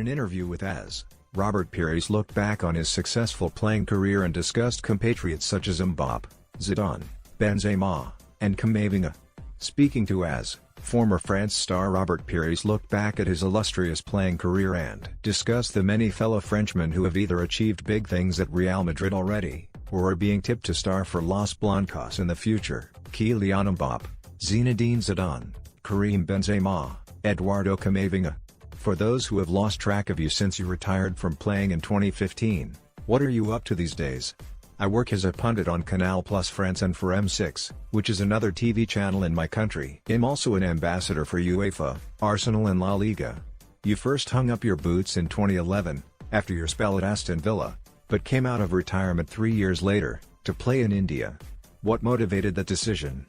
interview with AS, Robert Pires looked back on his successful playing career and discussed compatriots such as Mbappé, Zidane, Benzema, and Camavinga. Speaking to AS, former France star Robert Pires looked back at his illustrious playing career and discussed the many fellow Frenchmen who have either achieved big things at Real Madrid already, or are being tipped to star for Los Blancos in the future: Kylian Mbappé, Zinedine Zidane, Karim Benzema, Eduardo Camavinga. For those who have lost track of you since you retired from playing in 2015, what are you up to these days? I work as a pundit on Canal Plus France and for M6, which is another TV channel in my country. I'm also an ambassador for UEFA, Arsenal and La Liga. You first hung up your boots in 2011, after your spell at Aston Villa, but came out of retirement 3 years later, to play in India. What motivated that decision?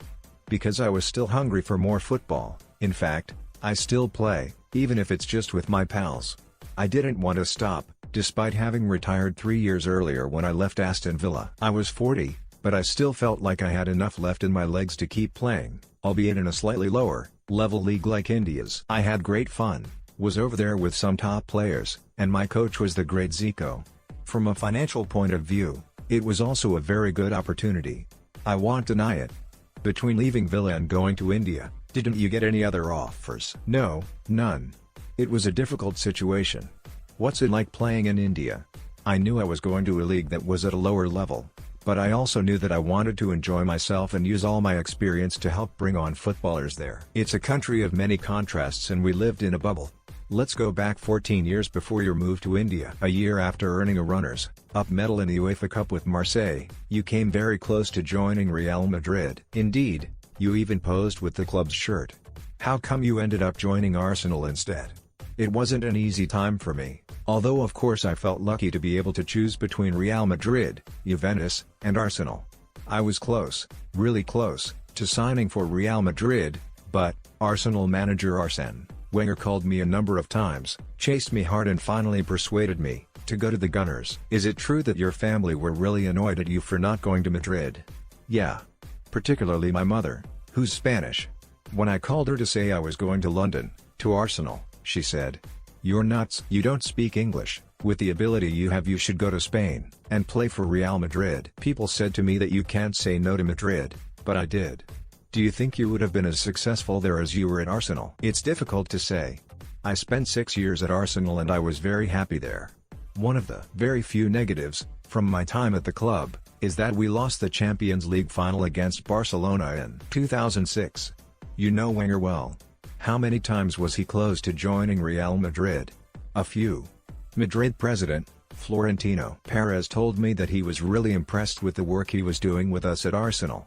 Because I was still hungry for more football. In fact, I still play, even if it's just with my pals. I didn't want to stop, despite having retired 3 years earlier when I left Aston Villa. I was 40, but I still felt like I had enough left in my legs to keep playing, albeit in a slightly lower level league like India's. I had great fun, was over there with some top players, and my coach was the great Zico. From a financial point of view, it was also a very good opportunity. I won't deny it. Between leaving Villa and going to India, didn't you get any other offers? No, none. It was a difficult situation. What's it like playing in India? I knew I was going to a league that was at a lower level, but I also knew that I wanted to enjoy myself and use all my experience to help bring on footballers there. It's a country of many contrasts and we lived in a bubble. Let's go back 14 years before your move to India. A year after earning a runners-up medal in the UEFA Cup with Marseille, you came very close to joining Real Madrid. Indeed, you even posed with the club's shirt. How come you ended up joining Arsenal instead? It wasn't an easy time for me, although of course I felt lucky to be able to choose between Real Madrid, Juventus, and Arsenal. I was close, really close, to signing for Real Madrid, but Arsenal manager Arsene Wenger called me a number of times, chased me hard and finally persuaded me to go to the Gunners. Is it true that your family were really annoyed at you for not going to Madrid? Yeah. Particularly my mother, who's Spanish. When I called her to say I was going to London, to Arsenal, she said, "You're nuts. You don't speak English. With the ability you have, you should go to Spain and play for Real Madrid." People said to me that you can't say no to Madrid, but I did. Do you think you would have been as successful there as you were at Arsenal? It's difficult to say. I spent 6 years at Arsenal and I was very happy there. One of the very few negatives, from my time at the club, is that we lost the Champions League final against Barcelona in 2006. You know Wenger well. How many times was he close to joining Real Madrid? A few. Madrid president, Florentino Perez, told me that he was really impressed with the work he was doing with us at Arsenal.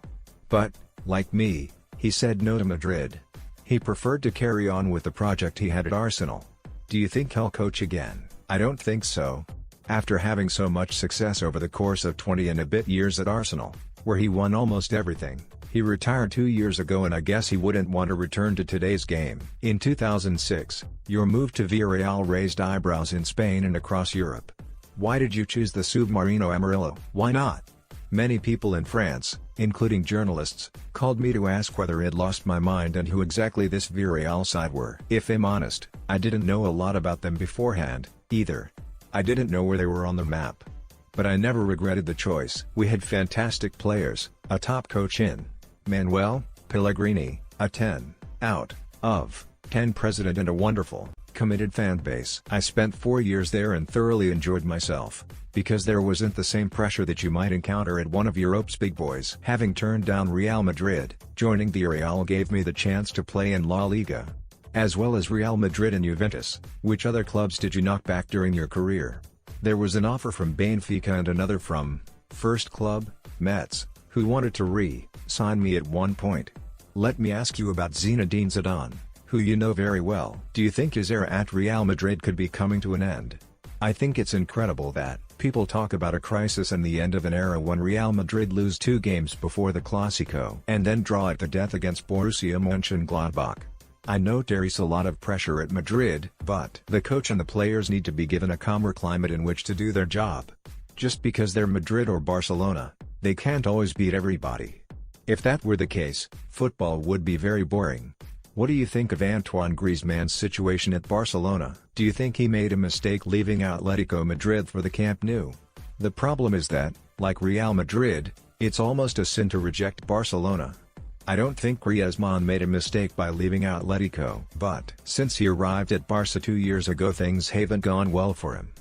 But, like me, he said no to Madrid. He preferred to carry on with the project he had at Arsenal. Do you think he'll coach again? I don't think so. After having so much success over the course of 20 and a bit years at Arsenal, where he won almost everything, he retired 2 years ago and I guess he wouldn't want to return to today's game. In 2006, your move to Villarreal raised eyebrows in Spain and across Europe. Why did you choose the Submarino Amarillo? Why not? Many people in France, including journalists, called me to ask whether I'd lost my mind and who exactly this Villarreal side were. If I'm honest, I didn't know a lot about them beforehand, either. I didn't know where they were on the map. But I never regretted the choice. We had fantastic players, a top coach in Manuel Pellegrini, a 10 out of 10 president and a wonderful, committed fan base. I spent 4 years there and thoroughly enjoyed myself, because there wasn't the same pressure that you might encounter at one of Europe's big boys. Having turned down Real Madrid, joining Villarreal gave me the chance to play in La Liga, as well as Real Madrid and Juventus. Which other clubs did you knock back during your career? There was an offer from Benfica and another from First Club, Metz, who wanted to re-sign me at one point. Let me ask you about Zinedine Zidane, who you know very well. Do you think his era at Real Madrid could be coming to an end? I think it's incredible that people talk about a crisis and the end of an era when Real Madrid lose 2 games before the Clásico and then draw at the death against Borussia Mönchengladbach. I know there's a lot of pressure at Madrid, but the coach and the players need to be given a calmer climate in which to do their job. Just because they're Madrid or Barcelona, they can't always beat everybody. If that were the case, football would be very boring. What do you think of Antoine Griezmann's situation at Barcelona? Do you think he made a mistake leaving Atletico Madrid for the Camp Nou? The problem is that, like Real Madrid, it's almost a sin to reject Barcelona. I don't think Griezmann made a mistake by leaving Atletico, but since he arrived at Barca 2 years ago, things haven't gone well for him.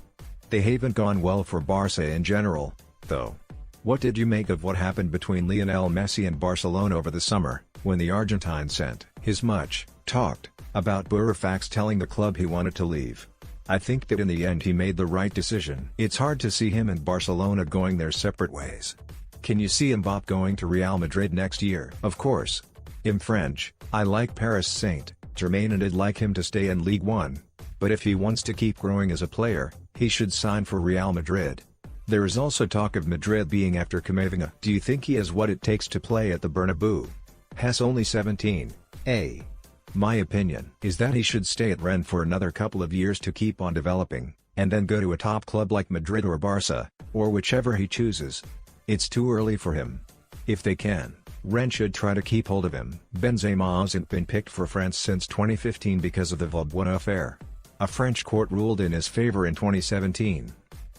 They haven't gone well for Barca in general, though. What did you make of what happened between Lionel Messi and Barcelona over the summer, when the Argentine sent his much-talked about Burofax telling the club he wanted to leave? I think that in the end he made the right decision. It's hard to see him and Barcelona going their separate ways. Can you see Mbappé going to Real Madrid next year? Of course. I'm French, I like Paris Saint-Germain and I'd like him to stay in Ligue 1. But if he wants to keep growing as a player, he should sign for Real Madrid. There is also talk of Madrid being after Camavinga. Do you think he has what it takes to play at the Bernabeu? He's only 17. My opinion is that he should stay at Rennes for another couple of years to keep on developing, and then go to a top club like Madrid or Barca, or whichever he chooses. It's too early for him. If they can, Rennes should try to keep hold of him. Benzema hasn't been picked for France since 2015 because of the Valbuena affair. A French court ruled in his favor in 2017.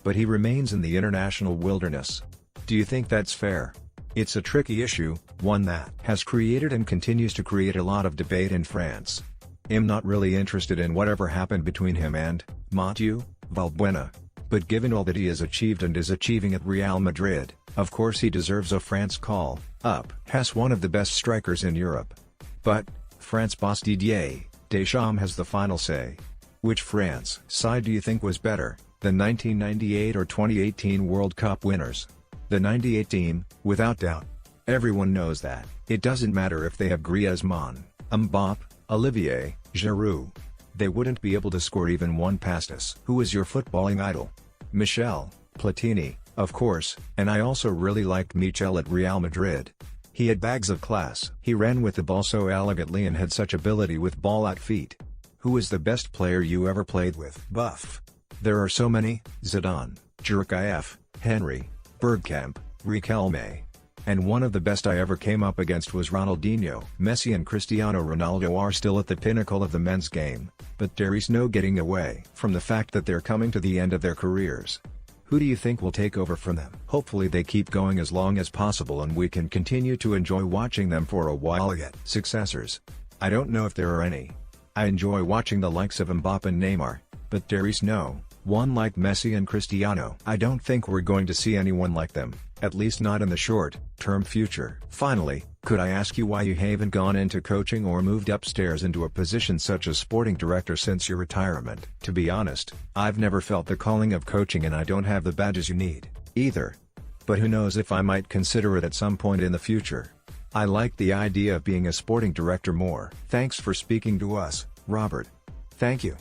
But he remains in the international wilderness. Do you think that's fair? It's a tricky issue, one that has created and continues to create a lot of debate in France. I'm not really interested in whatever happened between him and Mathieu Valbuena. But given all that he has achieved and is achieving at Real Madrid, of course he deserves a France call-up. He's one of the best strikers in Europe. But, France boss Didier Deschamps has the final say. Which France side do you think was better, the 1998 or 2018 World Cup winners? The 98 team, without doubt. Everyone knows that. It doesn't matter if they have Griezmann, Mbappé, Olivier Giroud. They wouldn't be able to score even one past us. Who is your footballing idol? Michel Platini, of course, and I also really liked Michel at Real Madrid. He had bags of class. He ran with the ball so elegantly and had such ability with ball at feet. Who is the best player you ever played with? Buff. There are so many: Zidane, Djurkaeff, Henry, Bergkamp, Riquelme. And one of the best I ever came up against was Ronaldinho. Messi and Cristiano Ronaldo are still at the pinnacle of the men's game, but there is no getting away from the fact that they're coming to the end of their careers. Who do you think will take over from them? Hopefully they keep going as long as possible and we can continue to enjoy watching them for a while yet. Successors? I don't know if there are any. I enjoy watching the likes of Mbappé and Neymar, but there is no one like Messi and Cristiano. I don't think we're going to see anyone like them, at least not in the short-term future. Finally, could I ask you why you haven't gone into coaching or moved upstairs into a position such as sporting director since your retirement? To be honest, I've never felt the calling of coaching and I don't have the badges you need, either. But who knows if I might consider it at some point in the future. I like the idea of being a sporting director more. Thanks for speaking to us, Robert. Thank you.